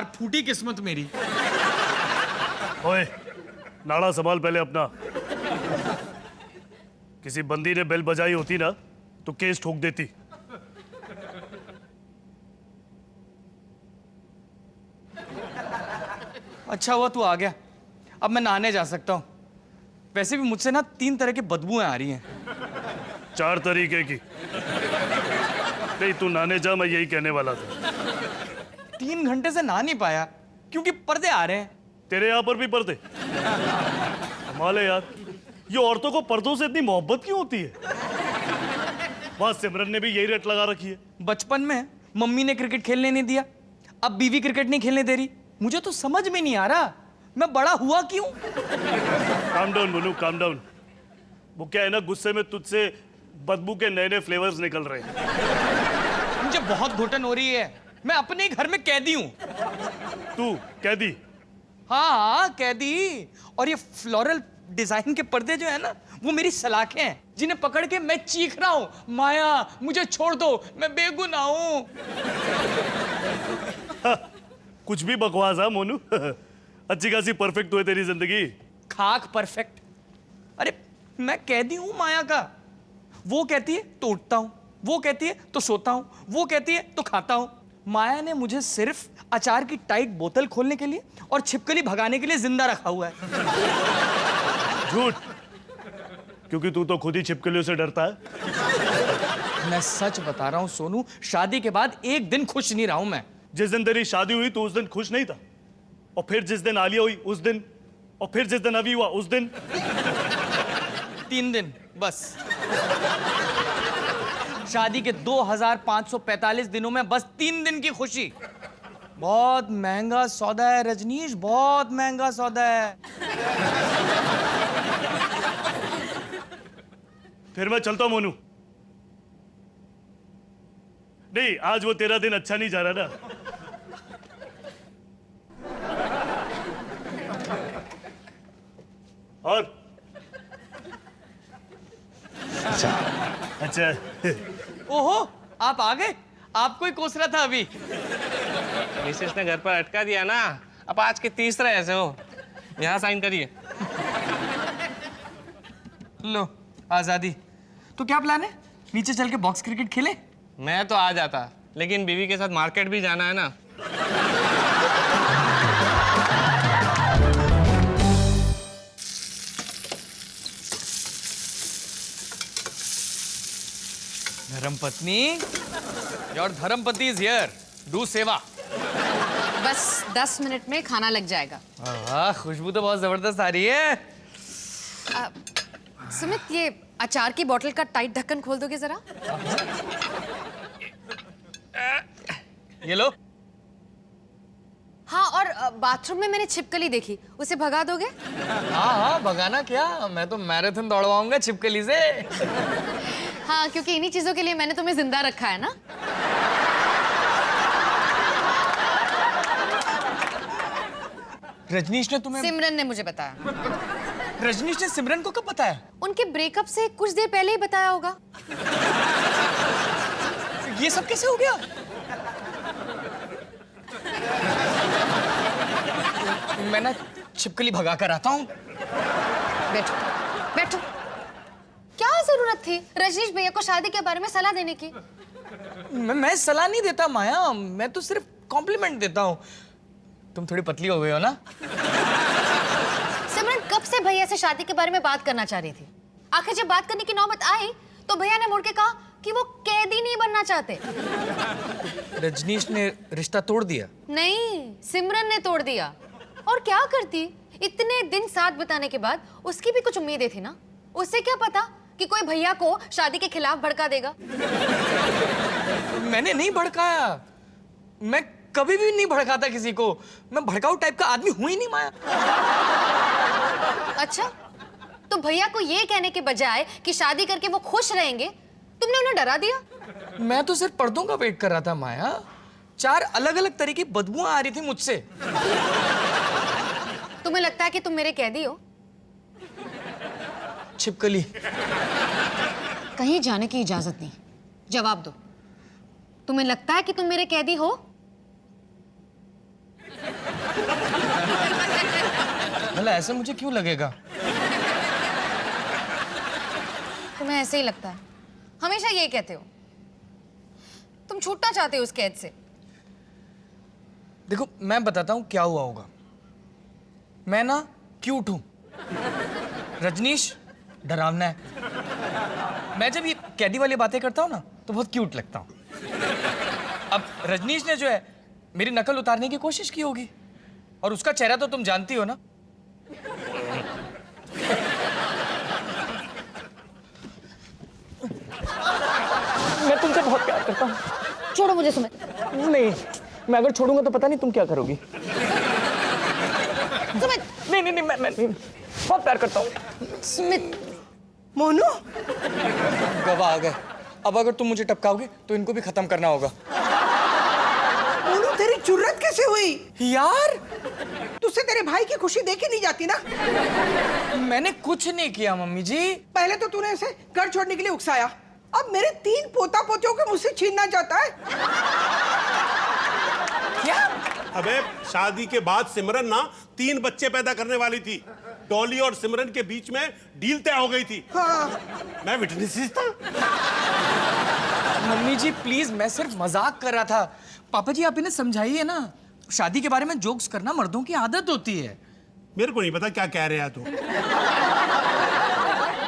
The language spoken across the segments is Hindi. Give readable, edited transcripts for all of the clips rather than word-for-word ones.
यार, फूटी किस्मत मेरी। ओए, नाड़ा संभाल पहले अपना। किसी बंदी ने बेल बजाई होती ना तो केस ठोक देती। अच्छा हुआ तू आ गया, अब मैं नहाने जा सकता हूँ। वैसे भी मुझसे ना 3 तरह की बदबूएं आ रही हैं। 4 तरीके की। नहीं, तू नहाने जा, मैं यही कहने वाला था। 3 घंटे से नहा नहीं पाया क्योंकि पर्दे आ रहे हैं। तेरे यहाँ पर भी पर्दे? कमाल है यार, ये औरतों को पर्दों से इतनी मोहब्बत क्यों होती है? वहां सिमरन ने भी यही रट लगा रखी है। बचपन में मम्मी ने क्रिकेट खेलने नहीं दिया, अब बीवी क्रिकेट नहीं खेलने दे रही। मुझे तो समझ में नहीं आ रहा मैं बड़ा हुआ क्यों। Calm down Monu, calm down. वो क्या है ना, गुस्से में तुझसे बदबू के नए नए फ्लेवर्स निकल रहे हैं। मुझे बहुत घुटन हो रही है, मैं अपने ही घर में कैदी हूँ। तू कैदी? हाँ कैदी। और ये फ्लोरल डिजाइन के पर्दे जो है ना, वो मेरी सलाखें हैं जिन्हें पकड़ के मैं चीख रहा हूँ, माया मुझे छोड़ दो, मैं बेगुनाह हूँ। कुछ भी बकवास है मोनू। अच्छी खासी परफेक्ट तो है तेरी जिंदगी। खाक परफेक्ट। अरे मैं कैदी हूं माया का। वो कहती है तो उठता हूं, वो कहती है तो सोता हूं, वो कहती है तो खाता हूं। माया ने मुझे सिर्फ अचार की टाइट बोतल खोलने के लिए और छिपकली भगाने के लिए जिंदा रखा हुआ है। झूठ, क्योंकि तू तो खुद ही छिपकलियों से डरता है। मैं सच बता रहा हूं सोनू, शादी के बाद एक दिन खुश नहीं रहा हूं मैं। जिस दिन तेरी शादी हुई तो उस दिन खुश नहीं था, और फिर जिस दिन आलिया हुई उस दिन, और फिर जिस दिन अभी हुआ उस दिन। 3 दिन बस। शादी के 2545 दिनों में बस 3 दिन की खुशी। बहुत महंगा सौदा है रजनीश, बहुत महंगा सौदा है। फिर मैं चलता हूं मोनू। नहीं, आज वो तेरा दिन अच्छा नहीं जा रहा ना। और अच्छा। ओहो, आप आ गए? आपको ही कोस रहा था अभी। मिसेस ने घर पर अटका दिया ना, अब आज के तीसरे ऐसे हो। यहाँ साइन करिए। लो आजादी। तो क्या प्लान है, नीचे चल के बॉक्स क्रिकेट खेले? मैं तो आ जाता, लेकिन बीवी के साथ मार्केट भी जाना है ना। धर्मपत्नी, योर धर्मपति इज हियर, डू सेवा। बस 10 मिनट में खाना लग जाएगा। वाह, खुशबू तो बहुत जबरदस्त आ रही है। सुमित, ये अचार की बोतल का टाइट ढक्कन खोल दोगे जरा? ये लो। हाँ, और बाथरूम में मैंने छिपकली देखी, उसे भगा दोगे? हाँ हाँ, भगाना क्या, मैं तो मैराथन दौड़वाऊंगा छिपकली से। हाँ, क्योंकि इन्हीं चीजों के लिए मैंने तुम्हें जिंदा रखा है ना। रजनीश ने तुम्हें? सिमरन ने मुझे बताया। रजनीश ने सिमरन को कब बताया? उनके ब्रेकअप से कुछ देर पहले ही बताया होगा। ये सब कैसे हो गया? मैं ना छिपकली भगा कर आता हूँ। बैठो बैठो। क्या जरूरत थी रजनीश भैया को शादी के बारे में सलाह देने की? मैं सलाह नहीं देता माया, मैं तो सिर्फ कॉम्प्लीमेंट देता हूँ। तुम थोड़ी पतली हो गई हो ना। सिमरन कब से भैया से शादी के बारे में बात करना चाह रही थी। आखिर जब बात करने की नौबत आई तो भैया ने मुड़ के कहा कि वो कैदी नहीं बनना चाहते। रजनीश ने रिश्ता तोड़ दिया? नहीं, सिमरन ने तोड़ दिया। और क्या करती, इतने दिन साथ बिताने के बाद उसकी भी कुछ उम्मीदें थी ना। उससे क्या पता कि कोई भैया को शादी के खिलाफ भड़का देगा। मैंने नहीं भड़काया, मैं कभी भी नहीं भड़काता किसी को। मैं भड़काऊ टाइप का आदमी हूं ही नहीं माया। अच्छा, तो भैया को ये कहने के बजाय कि शादी करके वो खुश रहेंगे, तुमने उन्हें डरा दिया। मैं तो सिर्फ पर्दों का वेट कर रहा था माया। 4 अलग अलग तरह की बदबुएं आ रही थी मुझसे। तुम्हें लगता है कि तुम मेरे कैदी हो? छिपकली, कहीं जाने की इजाजत नहीं। जवाब दो, तुम्हें लगता है कि तुम मेरे कैदी हो? भला ऐसे मुझे क्यों लगेगा? तुम्हें ऐसे ही लगता है, हमेशा ये कहते हो। तुम छूटना चाहते हो उस कैद से। देखो मैं बताता हूँ क्या हुआ होगा। मैं ना क्यूट हूँ, रजनीश डरावना है। मैं जब ये कैदी वाली बातें करता हूँ ना तो बहुत क्यूट लगता हूँ। अब रजनीश ने जो है मेरी नकल उतारने की कोशिश की होगी, और उसका चेहरा तो तुम जानती हो ना। मैं तुमसे बहुत प्यार करता हूँ। छोड़ो मुझे सुमित। नहीं, मैं अगर छोड़ूंगा तो पता नहीं तुम क्या करोगी। सुमित, नहीं नहीं नहीं, मैं बहुत प्यार करता हूँ। सुमित। मोनू, गवाह आ गए। अब अगर तुम मुझे टपकाओगे तो इनको भी खत्म करना होगा। मोनू तेरी जुर्रत कैसे हुई? यार तुझसे तेरे भाई की खुशी देखी नहीं जाती ना। मैंने कुछ नहीं किया मम्मी जी। पहले तो तूने इसे घर छोड़ने के लिए उकसाया, अब मेरे 3 पोता पोतियों को मुझसे छीनना चाहता है। क्या? अबे शादी के बाद सिमरन ना 3 बच्चे पैदा करने वाली थी। डॉली और सिमरन के बीच में डील तय हो गई थी। हाँ। मैं विटनेस था। मम्मी जी प्लीज, मैं सिर्फ मजाक कर रहा था। पापा जी आप इन्हें समझाइए ना, शादी के बारे में जोक्स करना मर्दों की आदत होती है। मेरे को नहीं पता क्या कह रहे हैं तू।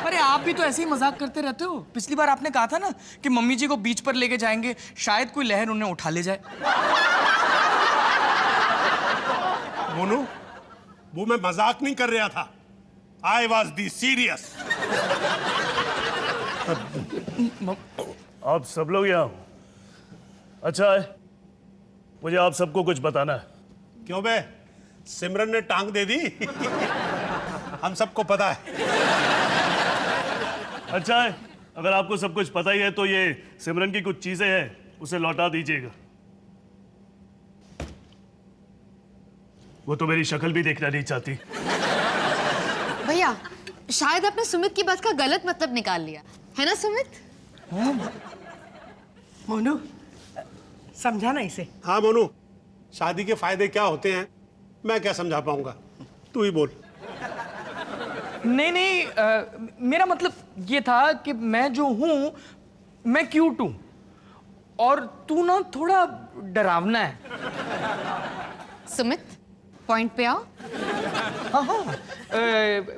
अरे आप भी तो ऐसे ही मजाक करते रहते हो। पिछली बार आपने कहा था ना कि मम्मी जी को बीच पर लेके जाएंगे, शायद कोई लहर उन्हें उठा ले जाए। मोनू, वो मैं मजाक नहीं कर रहा था। I was the serious. आप सब लोग यहाँ हो? अच्छा है, मुझे आप सबको कुछ बताना है। क्यों बे, सिमरन ने टांग दे दी? हम सबको पता है। अच्छा है, अगर आपको सब कुछ पता ही है तो ये सिमरन की कुछ चीजें हैं, उसे लौटा दीजिएगा। वो तो मेरी शक्ल भी देखना नहीं चाहती। भैया, शायद आपने सुमित की बात का गलत मतलब निकाल लिया है ना सुमित? मोनू, समझाना इसे। हाँ मोनू, शादी के फायदे क्या होते हैं मैं क्या समझा पाऊंगा, तू ही बोल। नहीं नहीं, मेरा मतलब ये था कि मैं जो हूं मैं क्यूट हूं, और तू ना थोड़ा डरावना है। सुमित, पॉइंट पे आओ। हाँ हाँ,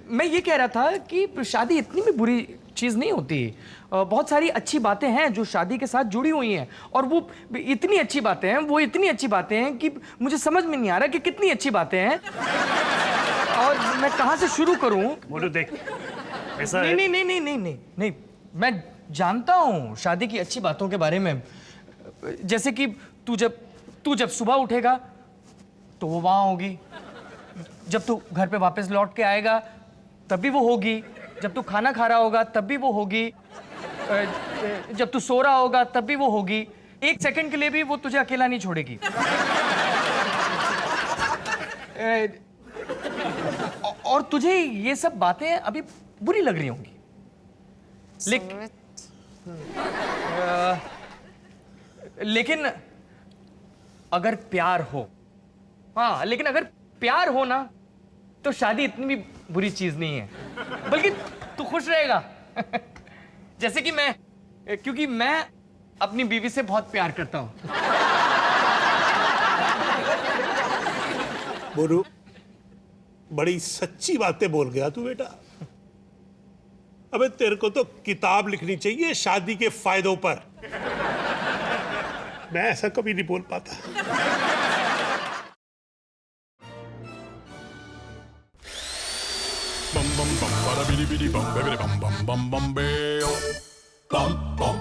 मैं ये कह रहा था कि शादी इतनी भी बुरी चीज़ नहीं होती। बहुत सारी अच्छी बातें हैं जो शादी के साथ जुड़ी हुई हैं, और वो इतनी अच्छी बातें हैं, वो इतनी अच्छी बातें हैं कि मुझे समझ में नहीं आ रहा कि कितनी अच्छी बातें हैं और मैं कहाँ से शुरू करूँ। मोनू देख, ऐसा है। नहीं नहीं नहीं नहीं नहीं नहीं, मैं जानता हूँ शादी की अच्छी बातों के बारे में। जैसे कि तू जब सुबह उठेगा तो वो वहाँ होगी, जब तू घर पे वापस लौट के आएगा तब भी वो होगी, जब तू खाना खा रहा होगा तब भी वो होगी, जब तू सो रहा होगा तब भी वो होगी। 1 सेकंड के लिए भी वो तुझे अकेला नहीं छोड़ेगी। और तुझे ये सब बातें अभी बुरी लग रही होंगी, लेकिन अगर प्यार हो, हाँ लेकिन अगर प्यार हो ना तो शादी इतनी भी बुरी चीज नहीं है, बल्कि तू खुश रहेगा। जैसे कि मैं, क्योंकि मैं अपनी बीवी से बहुत प्यार करता हूं। मोनू, बड़ी सच्ची बातें बोल गया तू बेटा। अबे तेरे को तो किताब लिखनी चाहिए शादी के फायदों पर। मैं ऐसा कभी नहीं बोल पाता। bum bum bum bada bidi bidi bum bidi bum bum bum bum bam